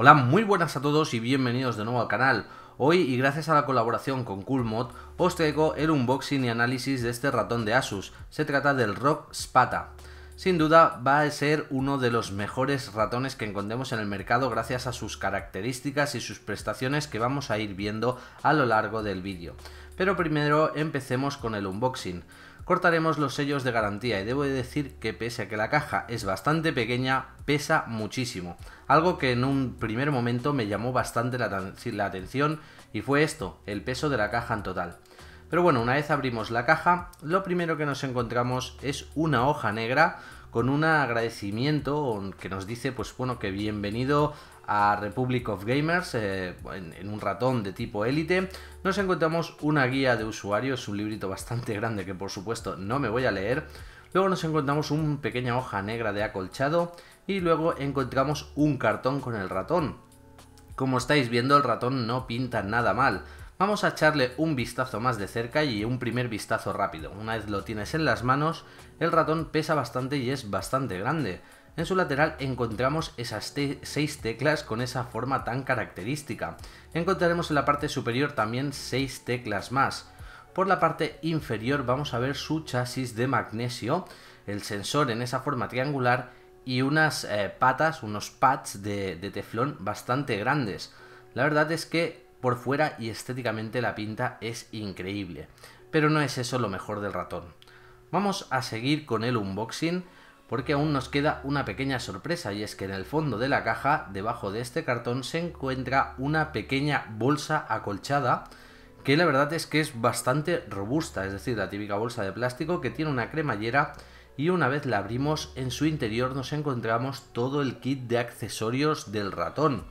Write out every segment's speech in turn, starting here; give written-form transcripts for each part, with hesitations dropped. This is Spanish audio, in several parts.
Hola, muy buenas a todos y bienvenidos de nuevo al canal. Hoy, y gracias a la colaboración con CoolMod, os traigo el unboxing y análisis de este ratón de Asus. Se trata del ROG Spata. Sin duda va a ser uno de los mejores ratones que encontremos en el mercado gracias a sus características y sus prestaciones que vamos a ir viendo a lo largo del vídeo. Pero primero empecemos con el unboxing. Cortaremos los sellos de garantía y debo de decir que pese a que la caja es bastante pequeña, pesa muchísimo. Algo que en un primer momento me llamó bastante la atención y fue esto, el peso de la caja en total. Pero bueno, una vez abrimos la caja, lo primero que nos encontramos es una hoja negra con un agradecimiento que nos dice, pues bueno, que bienvenido a Republic of Gamers en un ratón de tipo Elite. Nos encontramos una guía de usuario, es un librito bastante grande que por supuesto no me voy a leer. Luego nos encontramos una pequeña hoja negra de acolchado y luego encontramos un cartón con el ratón. Como estáis viendo, el ratón no pinta nada mal. Vamos a echarle un vistazo más de cerca y un primer vistazo rápido. Una vez lo tienes en las manos, el ratón pesa bastante y es bastante grande. En su lateral encontramos esas 6 teclas con esa forma tan característica. Encontraremos en la parte superior también 6 teclas más. Por la parte inferior vamos a ver su chasis de magnesio, el sensor en esa forma triangular y unas patas, unos pads de teflón bastante grandes. La verdad es que por fuera y estéticamente la pinta es increíble, pero no es eso lo mejor del ratón. Vamos a seguir con el unboxing porque aún nos queda una pequeña sorpresa, y es que en el fondo de la caja, debajo de este cartón, se encuentra una pequeña bolsa acolchada que la verdad es que es bastante robusta, es decir, la típica bolsa de plástico que tiene una cremallera, y una vez la abrimos, en su interior nos encontramos todo el kit de accesorios del ratón.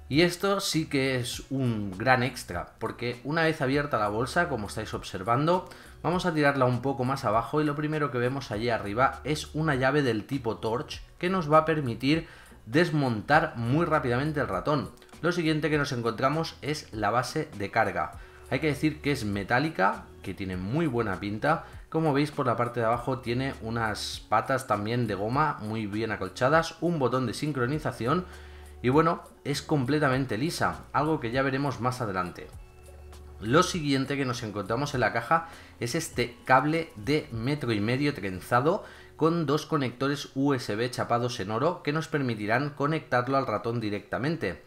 Y esto sí que es un gran extra, porque una vez abierta la bolsa, como estáis observando, vamos a tirarla un poco más abajo y lo primero que vemos allí arriba es una llave del tipo Torch que nos va a permitir desmontar muy rápidamente el ratón. Lo siguiente que nos encontramos es la base de carga. Hay que decir que es metálica, que tiene muy buena pinta. Como veis, por la parte de abajo tiene unas patas también de goma muy bien acolchadas, un botón de sincronización y bueno, es completamente lisa, algo que ya veremos más adelante. Lo siguiente que nos encontramos en la caja es este cable de 1,5 m trenzado con 2 conectores USB chapados en oro que nos permitirán conectarlo al ratón directamente.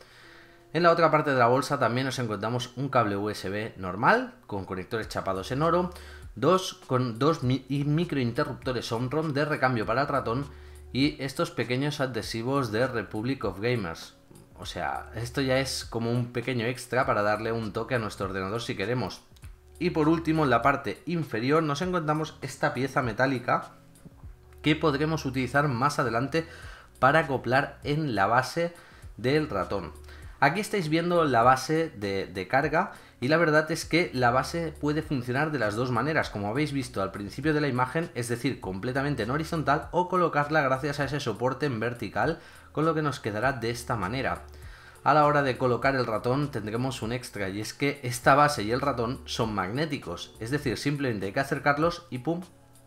En la otra parte de la bolsa también nos encontramos un cable USB normal con conectores chapados en oro, con dos microinterruptores Omron de recambio para el ratón y estos pequeños adhesivos de Republic of Gamers. O sea, esto ya es como un pequeño extra para darle un toque a nuestro ordenador si queremos. Y por último, en la parte inferior nos encontramos esta pieza metálica que podremos utilizar más adelante para acoplar en la base del ratón. Aquí estáis viendo la base de carga y la verdad es que la base puede funcionar de las dos maneras, como habéis visto al principio de la imagen, es decir, completamente en horizontal, o colocarla gracias a ese soporte en vertical, con lo que nos quedará de esta manera. A la hora de colocar el ratón tendremos un extra, y es que esta base y el ratón son magnéticos, es decir, simplemente hay que acercarlos y ¡pum!,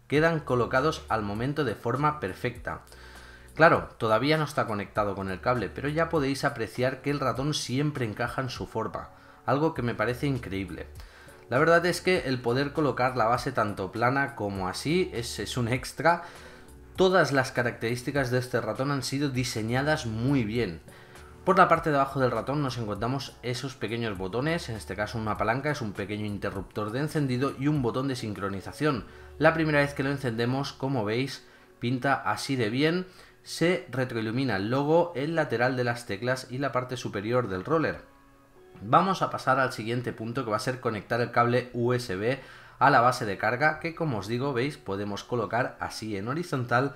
quedan colocados al momento de forma perfecta. Claro, todavía no está conectado con el cable, pero ya podéis apreciar que el ratón siempre encaja en su forma, algo que me parece increíble. La verdad es que el poder colocar la base tanto plana como así es un extra. Todas las características de este ratón han sido diseñadas muy bien. Por la parte de abajo del ratón nos encontramos esos pequeños botones, en este caso una palanca, es un pequeño interruptor de encendido y un botón de sincronización. La primera vez que lo encendemos, como veis, pinta así de bien. Se retroilumina el logo, el lateral de las teclas y la parte superior del roller. Vamos a pasar al siguiente punto, que va a ser conectar el cable USB a la base de carga, que como os digo, veis, podemos colocar así en horizontal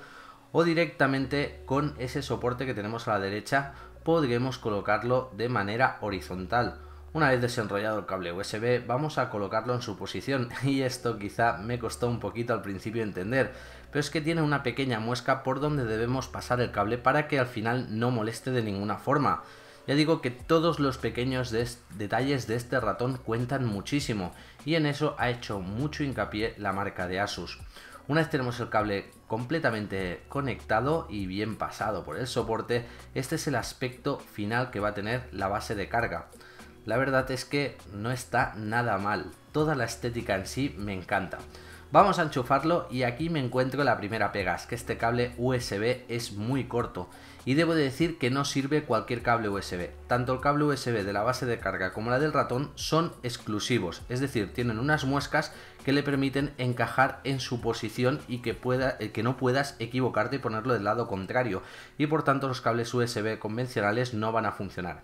o directamente con ese soporte que tenemos a la derecha, podremos colocarlo de manera horizontal. Una vez desenrollado el cable USB, vamos a colocarlo en su posición, y esto quizá me costó un poquito al principio entender, pero es que tiene una pequeña muesca por donde debemos pasar el cable para que al final no moleste de ninguna forma. Ya digo que todos los pequeños detalles de este ratón cuentan muchísimo, y en eso ha hecho mucho hincapié la marca de Asus. Una vez tenemos el cable completamente conectado y bien pasado por el soporte, este es el aspecto final que va a tener la base de carga. La verdad es que no está nada mal, toda la estética en sí me encanta. Vamos a enchufarlo y aquí me encuentro la primera pega, es que este cable USB es muy corto y debo de decir que no sirve cualquier cable USB. Tanto el cable USB de la base de carga como la del ratón son exclusivos, es decir, tienen unas muescas que le permiten encajar en su posición y que no puedas equivocarte y ponerlo del lado contrario, y por tanto los cables USB convencionales no van a funcionar.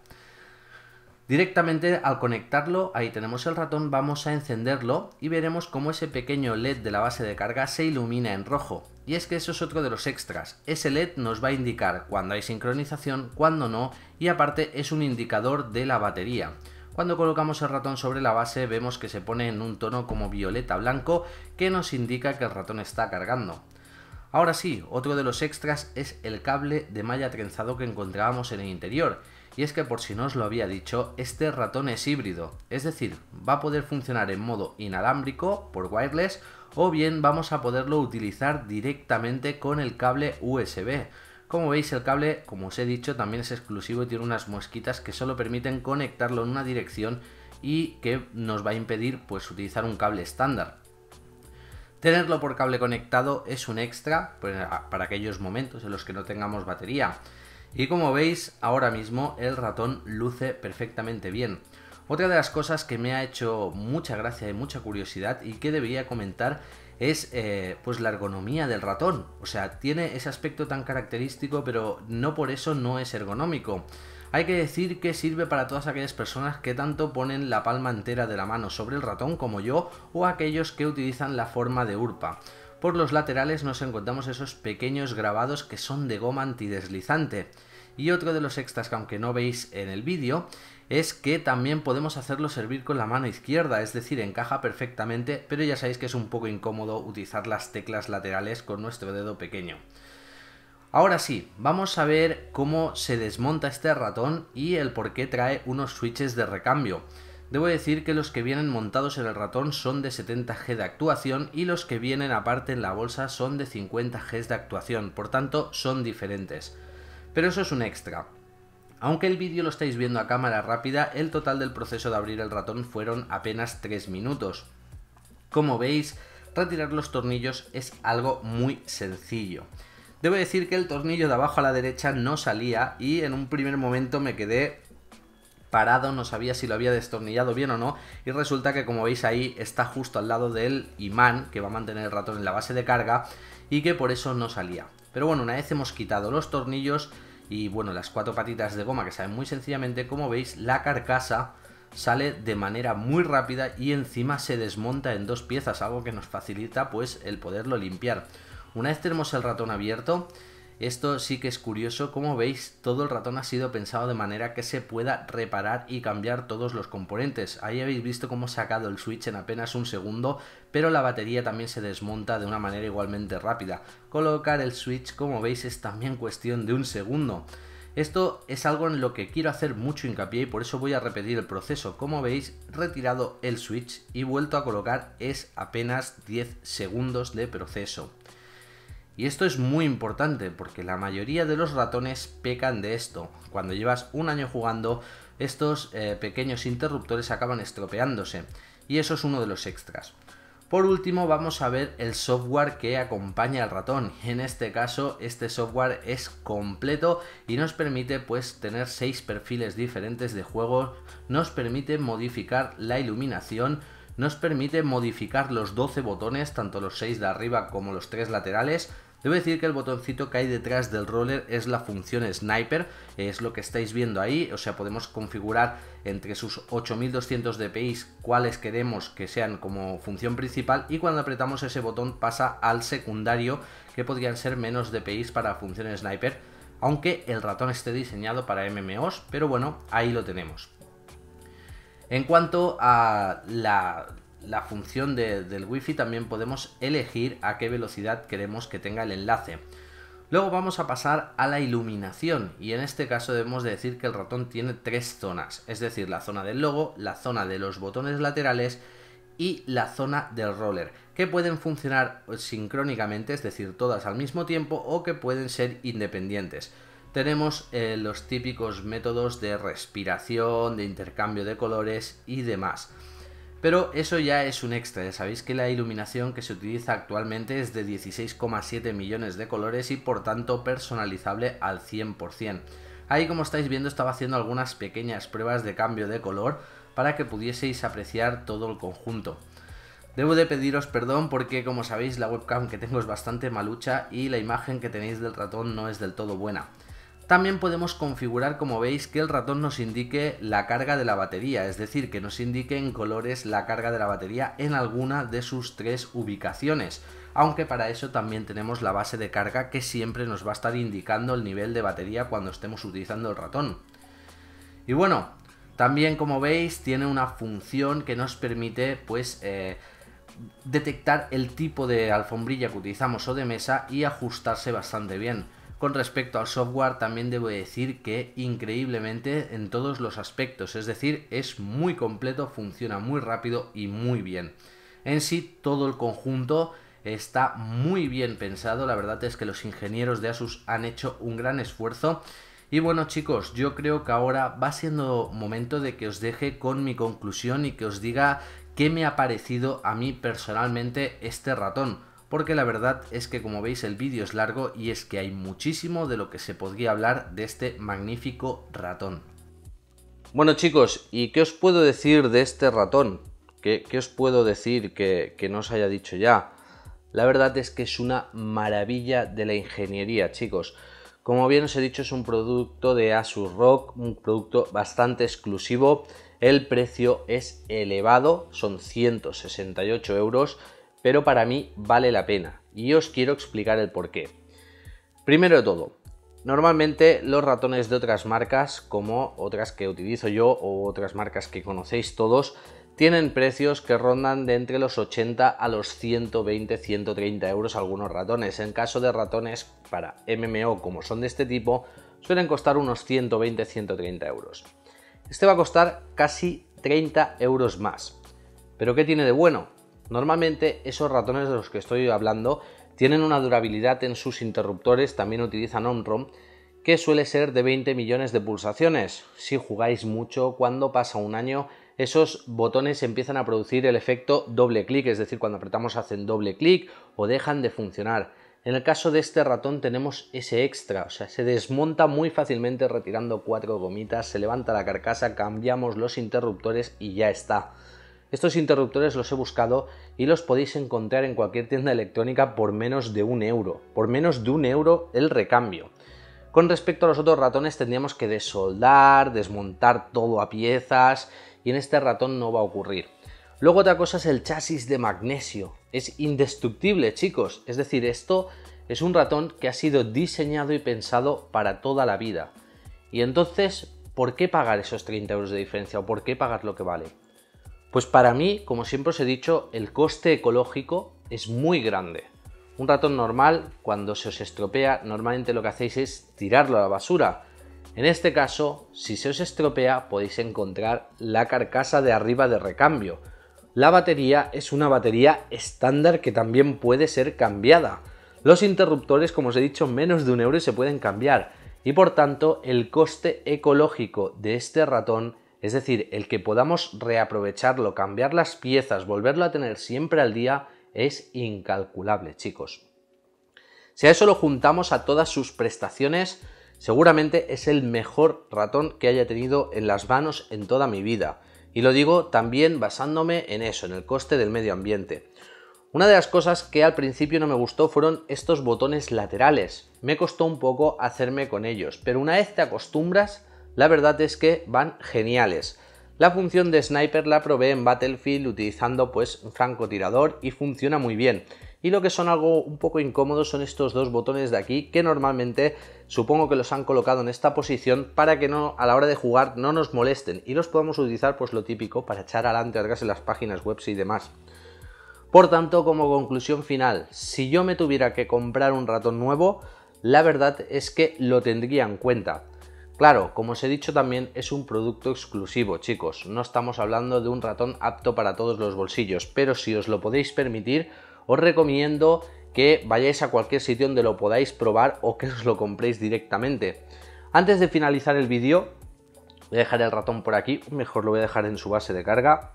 Directamente al conectarlo, ahí tenemos el ratón, vamos a encenderlo y veremos cómo ese pequeño LED de la base de carga se ilumina en rojo. Y es que eso es otro de los extras, ese LED nos va a indicar cuando hay sincronización, cuando no, y aparte es un indicador de la batería. Cuando colocamos el ratón sobre la base vemos que se pone en un tono como violeta blanco que nos indica que el ratón está cargando. Ahora sí, otro de los extras es el cable de malla trenzado que encontrábamos en el interior. Y es que por si no os lo había dicho, este ratón es híbrido, es decir, va a poder funcionar en modo inalámbrico por wireless o bien vamos a poderlo utilizar directamente con el cable USB. Como veis, el cable, como os he dicho, también es exclusivo y tiene unas mosquitas que solo permiten conectarlo en una dirección y que nos va a impedir pues utilizar un cable estándar. Tenerlo por cable conectado es un extra para aquellos momentos en los que no tengamos batería. Y como veis, ahora mismo el ratón luce perfectamente bien. Otra de las cosas que me ha hecho mucha gracia y mucha curiosidad y que debería comentar es pues la ergonomía del ratón. O sea, tiene ese aspecto tan característico, pero no por eso no es ergonómico. Hay que decir que sirve para todas aquellas personas que tanto ponen la palma entera de la mano sobre el ratón como yo, o aquellos que utilizan la forma de urpa. Por los laterales nos encontramos esos pequeños grabados que son de goma antideslizante. Y otro de los extras que aunque no veis en el vídeo es que también podemos hacerlo servir con la mano izquierda, es decir, encaja perfectamente, pero ya sabéis que es un poco incómodo utilizar las teclas laterales con nuestro dedo pequeño. Ahora sí, vamos a ver cómo se desmonta este ratón y el por qué trae unos switches de recambio. Debo decir que los que vienen montados en el ratón son de 70 G de actuación y los que vienen aparte en la bolsa son de 50 G de actuación, por tanto son diferentes. Pero eso es un extra. Aunque el vídeo lo estáis viendo a cámara rápida, el total del proceso de abrir el ratón fueron apenas 3 minutos. Como veis, retirar los tornillos es algo muy sencillo. Debo decir que el tornillo de abajo a la derecha no salía y en un primer momento me quedé parado, no sabía si lo había destornillado bien o no, y resulta que, como veis ahí, está justo al lado del imán que va a mantener el ratón en la base de carga y que por eso no salía. Pero bueno, una vez hemos quitado los tornillos y bueno, las 4 patitas de goma que salen muy sencillamente, como veis, la carcasa sale de manera muy rápida y encima se desmonta en 2 piezas, algo que nos facilita pues el poderlo limpiar. Una vez tenemos el ratón abierto, esto sí que es curioso, como veis todo el ratón ha sido pensado de manera que se pueda reparar y cambiar todos los componentes. Ahí habéis visto cómo he sacado el switch en apenas un segundo, pero la batería también se desmonta de una manera igualmente rápida. Colocar el switch, como veis, es también cuestión de un segundo. Esto es algo en lo que quiero hacer mucho hincapié y por eso voy a repetir el proceso. Como veis, retirado el switch y vuelto a colocar es apenas 10 segundos de proceso. Y esto es muy importante porque la mayoría de los ratones pecan de esto. Cuando llevas un año jugando, estos pequeños interruptores acaban estropeándose. Y eso es uno de los extras. Por último, vamos a ver el software que acompaña al ratón. En este caso, este software es completo y nos permite pues tener 6 perfiles diferentes de juego. Nos permite modificar la iluminación. Nos permite modificar los 12 botones, tanto los 6 de arriba como los 3 laterales. Debo decir que el botoncito que hay detrás del roller es la función Sniper, es lo que estáis viendo ahí, o sea, podemos configurar entre sus 8200 dpi cuáles queremos que sean como función principal y cuando apretamos ese botón pasa al secundario, que podrían ser menos dpi para la función Sniper, aunque el ratón esté diseñado para MMOs, pero bueno, ahí lo tenemos. En cuanto a la función del Wi-Fi, también podemos elegir a qué velocidad queremos que tenga el enlace. Luego vamos a pasar a la iluminación y en este caso debemos de decir que el ratón tiene 3 zonas, es decir, la zona del logo, la zona de los botones laterales y la zona del roller, que pueden funcionar sincrónicamente, es decir, todas al mismo tiempo, o que pueden ser independientes. Tenemos los típicos métodos de respiración, de intercambio de colores y demás. Pero eso ya es un extra, ya sabéis que la iluminación que se utiliza actualmente es de 16,7 millones de colores y por tanto personalizable al 100%. Ahí, como estáis viendo, estaba haciendo algunas pequeñas pruebas de cambio de color para que pudieseis apreciar todo el conjunto. Debo de pediros perdón porque, como sabéis, la webcam que tengo es bastante malucha y la imagen que tenéis del ratón no es del todo buena. También podemos configurar, como veis, que el ratón nos indique la carga de la batería, es decir, que nos indique en colores la carga de la batería en alguna de sus 3 ubicaciones, aunque para eso también tenemos la base de carga que siempre nos va a estar indicando el nivel de batería cuando estemos utilizando el ratón. Y bueno, también, como veis, tiene una función que nos permite pues detectar el tipo de alfombrilla que utilizamos o de mesa y ajustarse bastante bien. Con respecto al software, también debo decir que increíblemente en todos los aspectos, es decir, es muy completo, funciona muy rápido y muy bien. En sí, todo el conjunto está muy bien pensado, la verdad es que los ingenieros de Asus han hecho un gran esfuerzo. Y bueno, chicos, yo creo que ahora va siendo momento de que os deje con mi conclusión y que os diga qué me ha parecido a mí personalmente este ratón. Porque la verdad es que, como veis, el vídeo es largo y es que hay muchísimo de lo que se podría hablar de este magnífico ratón. Bueno, chicos, ¿y qué os puedo decir de este ratón? ¿Qué os puedo decir que no os haya dicho ya? La verdad es que es una maravilla de la ingeniería, chicos. Como bien os he dicho, es un producto de Asus ROG, un producto bastante exclusivo. El precio es elevado, son 168 euros. Pero para mí vale la pena y os quiero explicar el porqué. Primero de todo, normalmente los ratones de otras marcas, como otras que utilizo yo o otras marcas que conocéis todos, tienen precios que rondan de entre los 80 a los 120-130 euros algunos ratones. En caso de ratones para MMO como son de este tipo, suelen costar unos 120-130 euros. Este va a costar casi 30 euros más. ¿Pero qué tiene de bueno? Normalmente esos ratones de los que estoy hablando tienen una durabilidad en sus interruptores, también utilizan Omron, que suele ser de 20 millones de pulsaciones. Si jugáis mucho, cuando pasa un año, esos botones empiezan a producir el efecto doble clic, es decir, cuando apretamos hacen doble clic o dejan de funcionar. En el caso de este ratón tenemos ese extra, o sea, se desmonta muy fácilmente retirando 4 gomitas, se levanta la carcasa, cambiamos los interruptores y ya está. Estos interruptores los he buscado y los podéis encontrar en cualquier tienda electrónica por menos de 1 euro. Por menos de 1 euro el recambio. Con respecto a los otros ratones tendríamos que desoldar, desmontar todo a piezas y en este ratón no va a ocurrir. Luego otra cosa es el chasis de magnesio. Es indestructible, chicos. Es decir, esto es un ratón que ha sido diseñado y pensado para toda la vida. Y entonces, ¿por qué pagar esos 30 euros de diferencia o por qué pagar lo que vale? Pues para mí, como siempre os he dicho, el coste ecológico es muy grande. Un ratón normal, cuando se os estropea, normalmente lo que hacéis es tirarlo a la basura. En este caso, si se os estropea, podéis encontrar la carcasa de arriba de recambio. La batería es una batería estándar que también puede ser cambiada. Los interruptores, como os he dicho, menos de 1 euro y se pueden cambiar. Y por tanto, el coste ecológico de este ratón, es decir, el que podamos reaprovecharlo, cambiar las piezas, volverlo a tener siempre al día, es incalculable, chicos. Si a eso lo juntamos a todas sus prestaciones, seguramente es el mejor ratón que haya tenido en las manos en toda mi vida. Y lo digo también basándome en eso, en el coste del medio ambiente. Una de las cosas que al principio no me gustó fueron estos botones laterales. Me costó un poco hacerme con ellos, pero una vez te acostumbras, la verdad es que van geniales. La función de sniper la probé en Battlefield utilizando pues un francotirador y funciona muy bien. Y lo que son algo un poco incómodos son estos dos botones de aquí que normalmente supongo que los han colocado en esta posición para que no, a la hora de jugar no nos molesten y los podamos utilizar pues lo típico para echar adelante atrás en las páginas web y demás. Por tanto, como conclusión final, si yo me tuviera que comprar un ratón nuevo, la verdad es que lo tendría en cuenta. Claro, como os he dicho también es un producto exclusivo, chicos, no estamos hablando de un ratón apto para todos los bolsillos, pero si os lo podéis permitir, os recomiendo que vayáis a cualquier sitio donde lo podáis probar o que os lo compréis directamente. Antes de finalizar el vídeo, voy a dejar el ratón por aquí, mejor lo voy a dejar en su base de carga.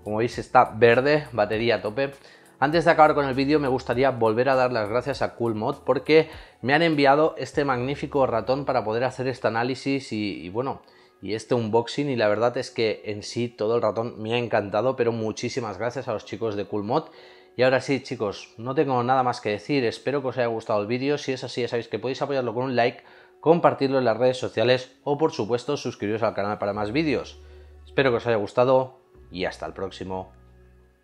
Como veis está verde, batería a tope. Antes de acabar con el vídeo me gustaría volver a dar las gracias a Coolmod porque me han enviado este magnífico ratón para poder hacer este análisis y este unboxing, y la verdad es que en sí todo el ratón me ha encantado, pero muchísimas gracias a los chicos de Coolmod. Y ahora sí, chicos, no tengo nada más que decir, espero que os haya gustado el vídeo. Si es así, ya sabéis que podéis apoyarlo con un like, compartirlo en las redes sociales o por supuesto suscribiros al canal para más vídeos. Espero que os haya gustado y hasta el próximo.